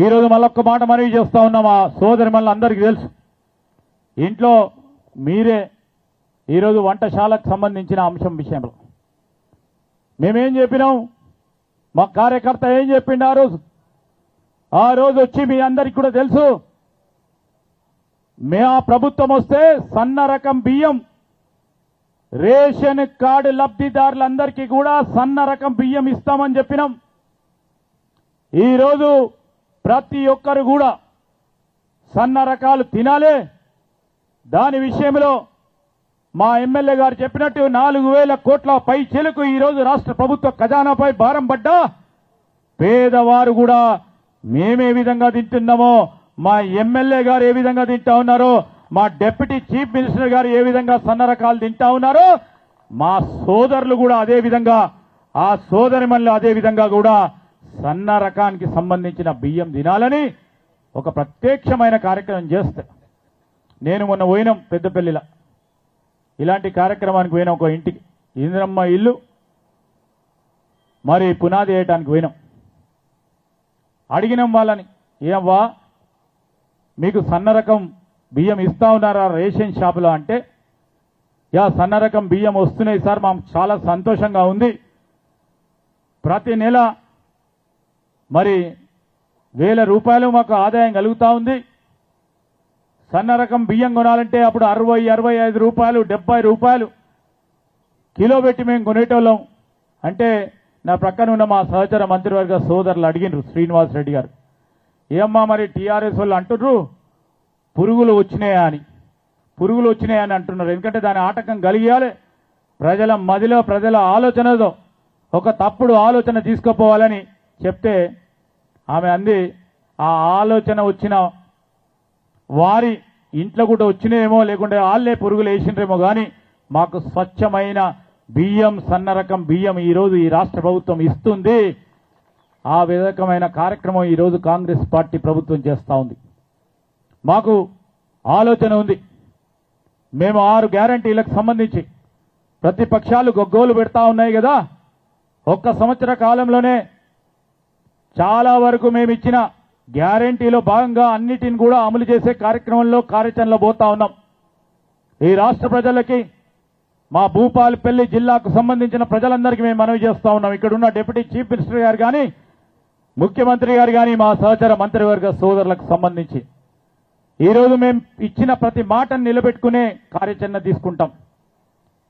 ఈరోజు మళ్ళొక్క మాట మనవి చేస్తా ఉన్నాం. ఆ సోదరి మళ్ళీ అందరికీ తెలుసు, ఇంట్లో మీరే ఈరోజు వంటశాలకు సంబంధించిన అంశం విషయంలో మేమేం చెప్పినాం, మా కార్యకర్త ఏం చెప్పిండు ఆ రోజు వచ్చి మీ అందరికీ కూడా తెలుసు, మా ప్రభుత్వం వస్తే సన్న రకం బియ్యం రేషన్ కార్డు లబ్ధిదారులందరికీ కూడా సన్న రకం బియ్యం ఇస్తామని చెప్పినాం. ఈరోజు ప్రతి ఒక్కరు కూడా సన్న రకాలు తినాలి. దాని విషయంలో మా ఎమ్మెల్యే గారు చెప్పినట్టు 4,000 కోట్ల పై చెలుకు ఈరోజు రాష్ట్ర ప్రభుత్వ ఖజానాపై భారం పడ్డా పేదవారు కూడా మేమే విధంగా తింటున్నామో, మా ఎమ్మెల్యే గారు ఏ విధంగా తింటా ఉన్నారో, మా డిప్యూటీ చీఫ్ మినిస్టర్ గారు ఏ విధంగా సన్న రకాలు తింటా ఉన్నారో, మా సోదరులు కూడా అదే విధంగా, ఆ సోదరిమణులు అదే విధంగా కూడా సన్న రకానికి సంబంధించిన బియ్యం తినాలని ఒక ప్రత్యక్షమైన కార్యక్రమం చేస్తే, నేను మొన్న పోయినాం పెద్దపల్లిలో, ఇలాంటి కార్యక్రమానికి పోయినాం. ఒక ఇంటికి ఇంద్రమ్మ ఇల్లు మరి పునాది వేయటానికి పోయినాం. అడిగినాం వాళ్ళని, ఏమవ్వా మీకు సన్న రకం బియ్యం ఇస్తా ఉన్నారా రేషన్ షాపులో అంటే, యా సన్న రకం బియ్యం వస్తున్నాయి సార్, మాకు చాలా సంతోషంగా ఉంది. ప్రతి నెల మరి 1,000 రూపాయలు మాకు ఆదాయం కలుగుతూ ఉంది. సన్న రకం బియ్యం కొనాలంటే అప్పుడు 60, 65 రూపాయలు, 70 రూపాయలు కిలో పెట్టి మేము కొనేటోళ్ళం అంటే, నా ప్రక్కన ఉన్న మా సహచర మంత్రివర్గ సోదరులు అడిగినారు, శ్రీనివాస్ రెడ్డి గారు, ఏమ్మా మరి టీఆర్ఎస్ వాళ్ళు అంటున్నారు పురుగులు వచ్చినాయా అని. పురుగులు వచ్చినాయని అంటున్నారు, ఎందుకంటే దాని ఆటంకం కలిగియాలి, ప్రజల మదిలో ప్రజల ఆలోచనలో ఒక తప్పుడు ఆలోచన తీసుకుపోవాలని చెప్తే ఆమె అంది, ఆ ఆలోచన వచ్చిన వారి ఇంట్లో కూడా వచ్చినాయేమో, లేకుంటే వాళ్ళే పురుగులు వేసిండ్రేమో, కానీ మాకు స్వచ్ఛమైన బియ్యం, సన్న రకం బియ్యం ఈరోజు ఈ రాష్ట్ర ప్రభుత్వం ఇస్తుంది. ఆ విధకమైన కార్యక్రమం ఈరోజు కాంగ్రెస్ పార్టీ ప్రభుత్వం చేస్తూ ఉంది. మాకు ఆలోచన ఉంది, మేము 6 గ్యారంటీలకు సంబంధించి ప్రతిపక్షాలు గొగ్గోలు పెడతా ఉన్నాయి కదా, ఒక్క సంవత్సర కాలంలోనే చాలా వరకు మేము ఇచ్చిన గ్యారంటీలో భాగంగా అన్నిటిని కూడా అమలు చేసే కార్యక్రమంలో కార్యాచరణలో పోతా ఉన్నాం. ఈ రాష్ట్ర ప్రజలకి, మా భూపాలపల్లి జిల్లాకు సంబంధించిన ప్రజలందరికీ మేము మనవి చేస్తా ఉన్నాం. ఇక్కడ ఉన్న డిప్యూటీ చీఫ్ మినిస్టర్ గారు కానీ, ముఖ్యమంత్రి గారు కానీ, మా సహచర మంత్రివర్గ సోదరులకు సంబంధించి ఈరోజు మేము ఇచ్చిన ప్రతి మాటను నిలబెట్టుకునే కార్యాచరణ తీసుకుంటాం.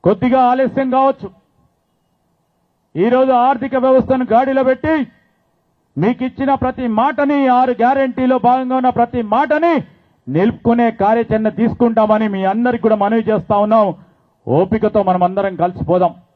కొద్దిగా ఆలస్యం కావచ్చు, ఈరోజు ఆర్థిక వ్యవస్థను గాడిలో పెట్టి మీకు ఇచ్చిన ప్రతి మాటని, 6 గ్యారంటీలో భాగంగా ఉన్న ప్రతి మాటని నిలుపుకునే కార్యాచరణ తీసుకుంటామని మీ అందరికీ కూడా మనవి చేస్తా ఉన్నాం. ఓపికతో మనం అందరం కలిసిపోదాం.